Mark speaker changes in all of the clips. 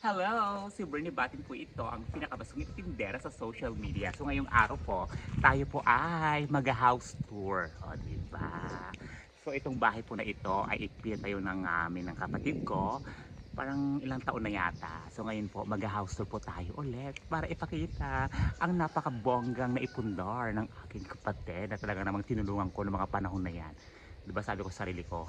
Speaker 1: Hello! Si Bernie Batin po ito, ang pinakabasungit tindera sa social media. So ngayong araw po, tayo po ay mag-house tour. O, diba? So itong bahay po na ito ay ipinatayo ng amin ng kapatid ko. Parang ilang taon na yata. So ngayon po, mag-house tour po tayo ulit para ipakita ang napakabonggang na ipundar ng aking kapatid na talaga namang tinulungan ko noong mga panahon na yan. Diba sabi ko sa sarili ko,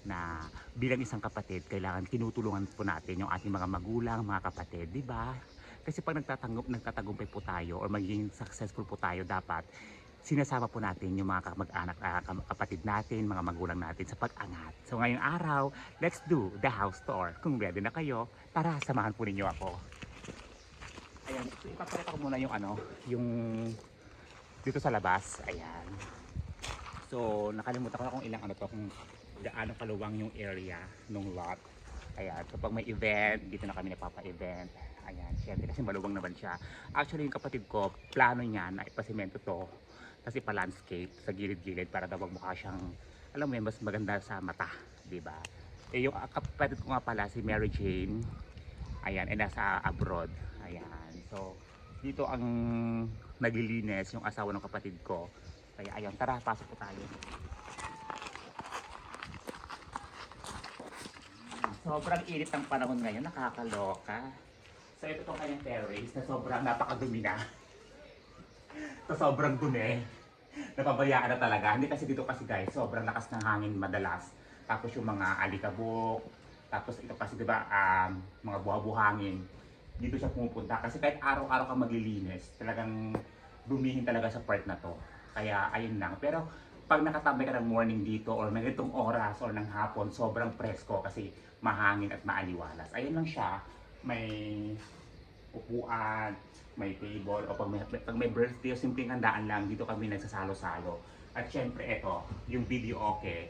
Speaker 1: na bilang isang kapatid, kailangan tinutulungan po natin yung ating mga magulang, mga kapatid, di ba? Kasi pag nagtatagumpay po tayo or magiging successful po tayo, dapat sinasama po natin yung mga kamag-anak, kapatid natin, mga magulang natin sa pag-angat. So ngayong araw, let's do the house tour. Kung ready na kayo, tara, samahan po ninyo ako. Ayan, so ipapakita ko muna yung yung dito sa labas. Ayan. So nakalimutan ko na kung ilang kung gaano kaluwang yung area ng lot. Ayan, kapag may event, dito na kami nagpapa-event. Ayan, syempre kasi maluwang naman siya. Actually, yung kapatid ko, plano niya na ipasimento to, kasi pa-landscape sa gilid-gilid para daw magmukha siyang, alam mo yun, mas maganda sa mata, di ba? Eh, yung kapatid ko nga pala, si Mary Jane, ayan, ay nasa abroad. Ayan, so, dito ang naglilinis yung asawa ng kapatid ko. Kaya, ayan, tara, pasok po tayo. Sobrang init ng panahon ngayon, nakakaloka. So ito tong kanyang terrace na sobrang napakadumi na. So sobrang dumi. Napabayaan na talaga. Hindi kasi dito kasi guys, sobrang lakas ng hangin madalas. Tapos yung mga alikabok. Tapos ito kasi diba, mga buha-buhangin. Dito siya pumupunta. Kasi kahit araw-araw ka maglilinis, talagang dumihin talaga sa part na to. Kaya ayun lang. Pero pag nakatambay ka ng morning dito or may itong oras or ng hapon, sobrang presko kasi mahangin at maaliwalas. Ayun lang siya, may upuan, may table, o pag may birthday o simpleng handaan lang, dito kami nagsasalo-salo. At syempre ito, yung video okay.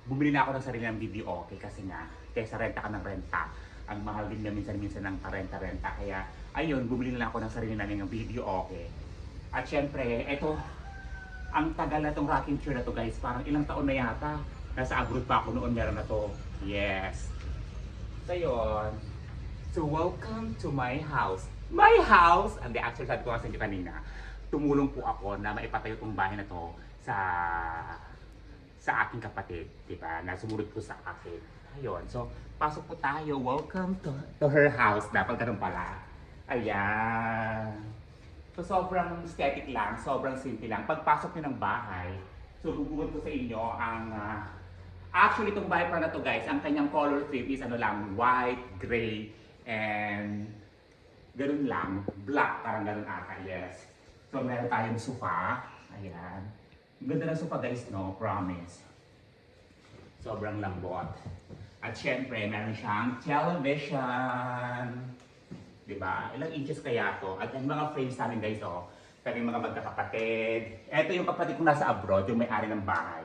Speaker 1: Bumili na ako ng sarili ng video okay kasi nga, kaysa renta ka ng renta. Ang mahal din na minsan-minsan ng parenta-renta. Kaya ayun, bumili na ako ng sarili namin ng video okay. At syempre, ito, ang tagal na tong rocking chair na to guys, parang ilang taon na yata. Nasa abroad pa ako noon, meron na to. Yes. So yun. So welcome to my house. My house! And actually sabi ko kasi kanina, tumulong po ako na maipatayo tong bahay na to sa aking kapatid, di ba? Na sumunod po sa akin. Ayun. So pasok po tayo. Welcome to her house. Dapat ganun pala. Ayan. So sobrang aesthetic lang, sobrang simple lang. Pagpasok nyo ng bahay, so bubukod ko sa inyo ang actually itong bahay pa na to guys, ang kanyang color theme is white, gray, and ganun lang, black, parang ganun ata, yes. So meron tayong sofa, ayan. Ganda ng sofa guys, no? Promise. Sobrang lambot. At syempre, meron siyang television. Diba? Ilang inches kaya to? At yung mga frames namin guys, kami mga magkakapatid. Ito yung kapatid ko nasa abroad, yung may-ari ng bahay.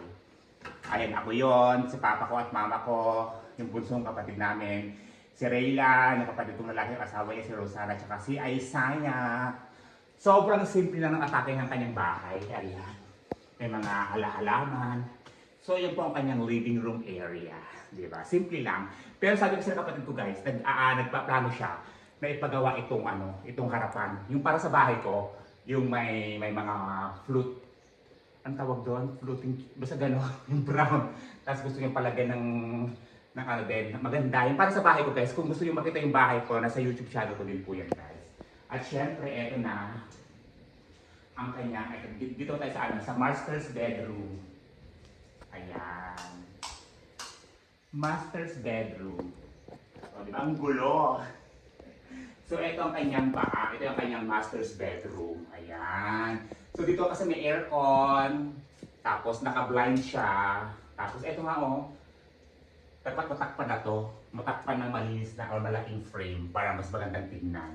Speaker 1: Ayan, ako yon, si papa ko at mama ko, yung bunsong kapatid namin. Si Rayla, yung kapatid kong lalaki, asawa niya si Rosana, tsaka si Aisaya. Sobrang simple lang ng atake ng kanyang bahay. Ayan. May mga halaman. So, yun po ang kanyang living room area. Diba? Simple lang. Pero sabi ko sa kapatid ko guys, nagpaplano siya na ipagawa itong harapan. Yung para sa bahay ko, yung may mga flute. Ang tawag doon? Floating, basta gano'n, yung brown. Tapos gusto niyo palagyan ng din, maganda. Yung para sa bahay ko guys, kung gusto niyo makita yung bahay ko, nasa YouTube channel ko din po yan guys. At syempre, eto na, ang kanya, dito tayo sa master's bedroom. Ayan. Master's bedroom. O, diba? Ang gulo. So, ito ang kanyang ito ang kanyang master's bedroom. Ayan. So, dito kasi may aircon. Tapos, naka-blind siya. Tapos, ito nga dapat matakpan na to. Matakpan ng malinis na or malaking frame para mas magandang tingnan.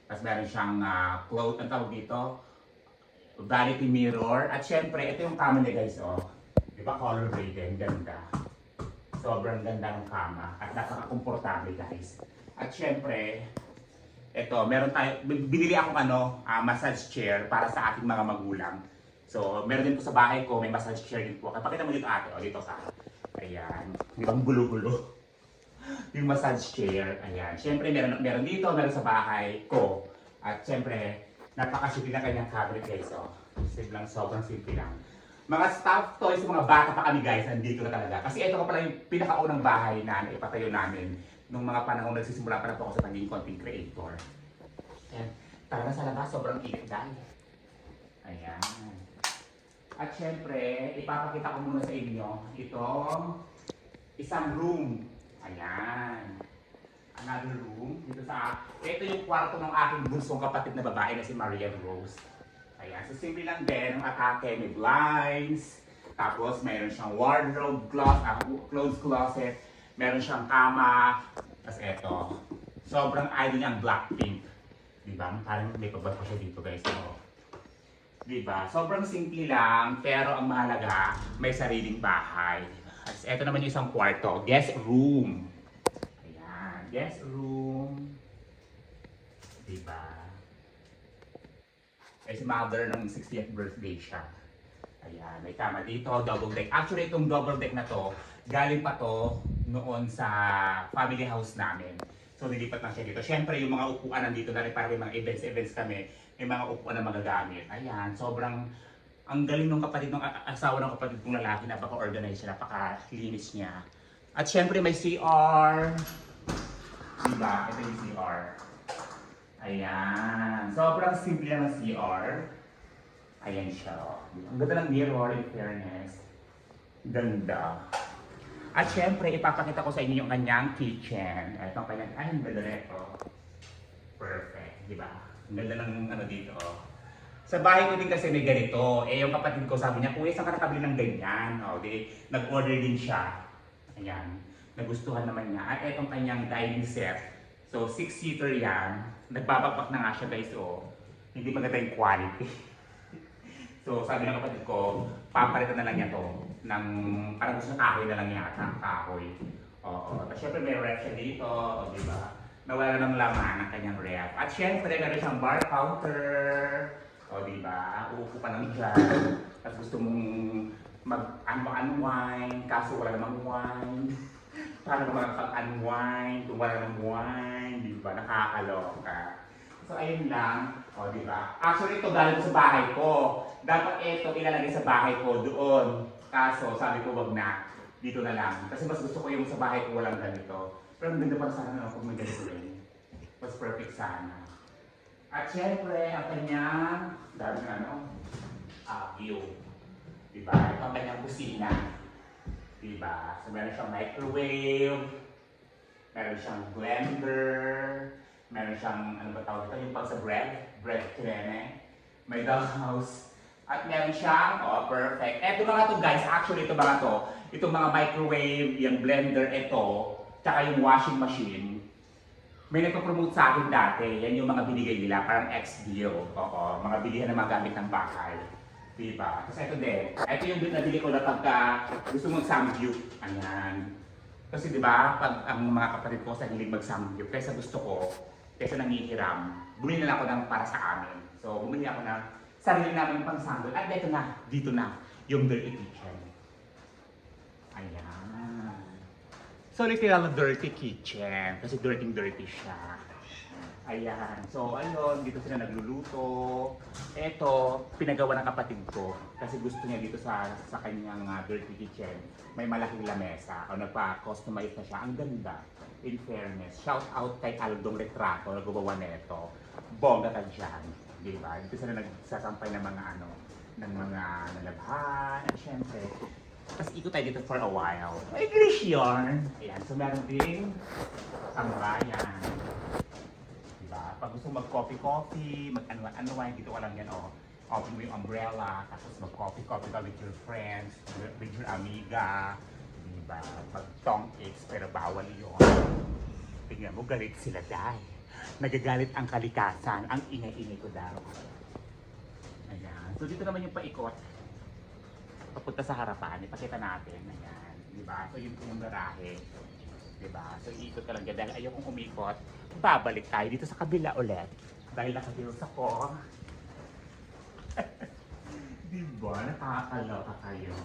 Speaker 1: Tapos, meron siyang cloth, ang tawag dito, vanity mirror. At syempre, ito yung kama niya guys, Di ba color grading? Ganda. Sobrang ganda ng kama. At napaka-komportable guys. At syempre, ito, binili akong massage chair para sa aking mga magulang. So, meron din po sa bahay ko, may massage chair din po. Pakita mo dito ate, dito ka. Ayan, di ba ang gulo-gulo? yung massage chair. Ayan. Siyempre, meron dito, meron sa bahay ko. At siyempre, napakasimple na kanyang cabinet guys. Oh. Simple lang, sobrang simple lang. Mga stuffed toys, mga bata pa kami guys, nandito na talaga. Kasi ito ka pala yung pinakaunang bahay na ipatayo namin nung mga panahon nagsisimula pa na po ako sa pagiging content creator. Ayan. Talaga sa labas, sobrang init dahil. Ayan. At syempre, ipapakita ko muna sa inyo itong isang room. Ayan. Another room. Ito yung kwarto ng aking bunsong kapatid na babae na si Maria Rose. Ayan. So, simple lang din. Ang atake may blinds. Tapos, mayroon siyang wardrobe, clothes closet. Meron siyang kama. Tapos, ito. Sobrang idol niyang Blackpink. Diba? Parang may pabag ko siya dito guys. So, diba? Sobrang simple lang, pero ang mahalaga, may sariling bahay. At ito naman yung isang kwarto, guest room. Ayan, guest room. Diba? Eh si mother ng 60th birthday siya. Ayan, may kama dito, double deck. Actually, itong double deck na to, galing pa to noon sa family house namin. So, nilipat lang siya dito. Siyempre, yung mga upuan nandito na rin para may mga events kami, may mga upuan na magagamit. Ayan, sobrang ang galing ng kapatid ng asawa ng kapatid kong lalaki, napaka-organize siya, napaka-linis niya. At siyempre, may CR. Diba? Ito yung CR. Ayan. Sobrang simple lang ng CR. Ayan siya. Ang ganda ng mirror, in fairness. Ganda. At syempre, ipapakita ko sa inyo yung kanyang kitchen. Ito ang kanyang, ay, ang ganda nito. Perfect, di ba? Ang ganda ng ano dito. Sa bahay ko din kasi may ganito. Eh, yung kapatid ko sabi niya, kuya, saan ka nakabili ng ganyan? O, di, nag-order din siya. Ayan. Nagustuhan naman niya. At itong kanyang dining set. So, 6-seater yan. Nagbabagbak na nga siya guys, o. Hindi maganda yung quality. So, sabi ng kapatid ko, papalitan na lang niya to ng parang gusto kahoy na lang yata, kahoy. Oo. At syempre may ref siya dito, o diba? Nawala ng laman ng kanyang ref. At syempre meron siyang bar counter, o diba? Uupo ka lang dyan. At gusto mong mag-unwind, kaso wala namang wine. Paano ka makakag-unwind kung wala namang wine, diba? Nakakaloka. So ayun lang, o diba? Actually ito galing sa bahay ko. Dapat ito ilalagay sa bahay ko doon. Kaso sabi ko wag na, dito na lang. Kasi mas gusto ko yung sa bahay ko walang ganito. Pero ang ganda pa sana kung may ganito rin. Mas perfect sana. At syempre, ang kanyang, dami na view. Diba? Ito ang kanyang kusina. Diba? So meron siyang microwave, meron siyang blender, meron siyang, ano ba tawag ito, yung pag sa bread creme, may doghouse, at meron siyang, oh perfect. Eto mga to guys, actually ito mga to, itong mga microwave, yung blender ito, tsaka yung washing machine, may nagpo-promote sa akin dati, yan yung mga binigay nila, parang ex-deal, oo, mga bilihan na mga gamit ng bahay. Diba? Kasi ito din, ito yung nabili ko na pagka gusto mong samgyup, ayan. Kasi diba, pag ang mga kapatid ko sa hilig mag-samgyup, kaysa gusto ko, kaysa nangihiram, bumili na lang ako ng para sa amin. So, bumili ako ng sarili namin pang sanggol. At dito na, yung dirty kitchen. Ayan. So, literal dirty kitchen. Kasi dirty siya. Ayan. So, ayun, dito sila nagluluto. Ito, pinagawa ng kapatid ko. Kasi gusto niya dito sa kanyang dirty kitchen. May malaking lamesa. O nagpa-customize na siya. Ang ganda. In fairness. Shout out kay Aldong Retrato na gumawa nito. Bongga ka dyan. Diba? Dito sila nagsasampay ng mga ng mga nalabhan. At syempre, tapos ikot tayo dito for a while. May English yarn. Ayan. So, meron din sambayan. Pag gusto mag-coffee, mag-ano-ano, dito ka lang yan, open mo yung umbrella, tapos mag-coffee ka with your friends, with your amiga, diba? Mag-tongue-aches, pero bawal yun. Tingnan mo, galit sila dahil. Nagagalit ang kalikasan, ang ingay-ingay ko daw. Ayan. So dito naman yung paikot. Papunta sa harapan, ipakita natin. Ayan. Diba? So yun yung garahe. Diba? So iikot ka lang dyan. Dahil ayokong umikot, babalik tayo dito sa kabila ulit. Dahil naka-heels ako. Diba? Nakakaloka kayo.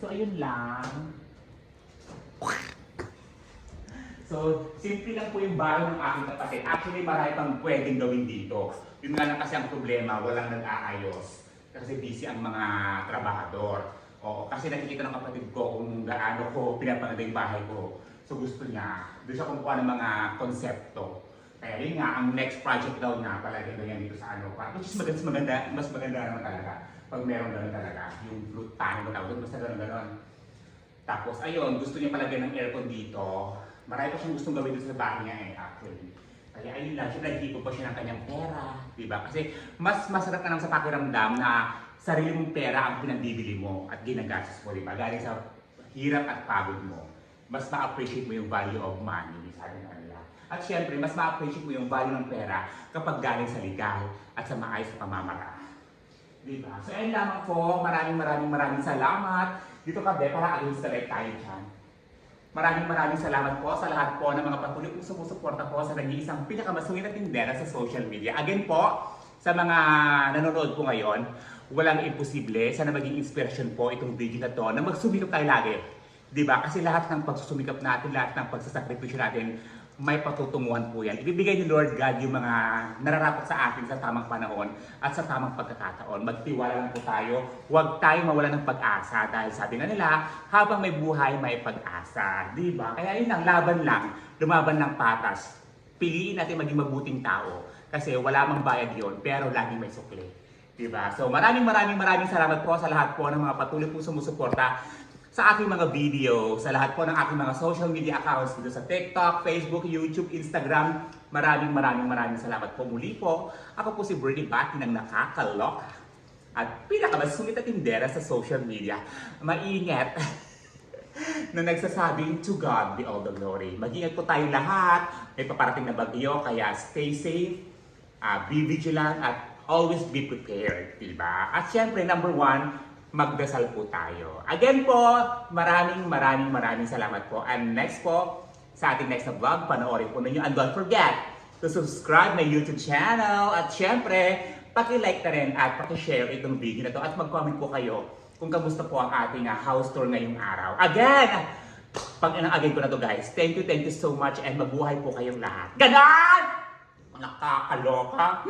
Speaker 1: So ayun lang. So, simple lang po yung bahay ng aking kapatid. Actually, marami pang pwedeng gawin dito. Yun nga lang kasi ang problema, walang nag-aayos. Kasi busy ang mga trabahador. Oo, kasi nakikita ng kapatid ko kung gaano ko pinapaganda yung bahay ko. So gusto niya, doon siya kumukuha ng mga konsepto. Kaya yun nga, ang next project daw niya, palagay daw yan dito sa ano. Which is mas maganda naman talaga. Pag meron gano'n talaga, yung fruit pan mo tawag, basta gano'n. Tapos ayun, gusto niya palagay ng aircon dito. Marami pa siyang gustong gawin dito sa bahay niya actually. Kaya ayun lang, siyempre nag-ipon pa siya ng kanyang pera, di ba? Kasi mas masarap ka naman sa pakiramdam na sarili mong pera ang pinambibili mo at ginagastos mo, di ba? Galing sa hirap at pagod mo. Mas ma-appreciate mo yung value of money, sabi nga nila. At syempre, mas ma-appreciate mo yung value ng pera kapag galing sa legal at sa maayos na pamamaraan. Di ba? So ayun lamang po, maraming salamat. Dito ka, Be, para against the right tayo dyan. Maraming salamat po sa lahat po ng mga patuloy kong sumusuporta po sa nag-iisang pinakamasungit na tindera sa social media. Again po, sa mga nanonood po ngayon, walang imposible. Sana maging inspiration po itong video na to na magsumikap tayo lagi. Diba? Kasi lahat ng pagsusumikap natin, lahat ng pagsasakripisyo natin, may patutunguhan po yan. Ibibigay ni Lord God yung mga nararapat sa atin sa tamang panahon at sa tamang pagkakataon. Magtiwala lang po tayo. Huwag tayo mawala ng pag-asa dahil sabi nga nila, habang may buhay, may pag-asa. Diba? Kaya yun lang, laban lang. Lumaban ng patas. Piliin natin maging mabuting tao. Kasi wala mang bayad yon pero laging may sukli. Diba? So maraming salamat po sa lahat po ng mga patuloy po sumusuporta sa aking mga video, sa lahat po ng aking mga social media accounts dito sa TikTok, Facebook, YouTube, Instagram. Maraming salamat po muli po. Ako po si Bernie Bati ng nakakaloka at pinakamasungit na tindera sa social media. Maingat na nagsasabing to God be all the glory. Mag-ingat po tayong lahat. May paparating na bagyo, kaya stay safe, be vigilant, at always be prepared. Diba? At syempre, number one, magdasal po tayo. Again po, maraming salamat po. And next po, sa ating next na vlog, panoorin po ninyo. And don't forget to subscribe my YouTube channel. At syempre, paki-like na rin at paki-share itong video na to. At mag-comment po kayo kung kamusta po ang ating house tour ngayong araw. Again, again ko na to guys. Thank you so much and mabuhay po kayong lahat. Ganon! Nakakaloka.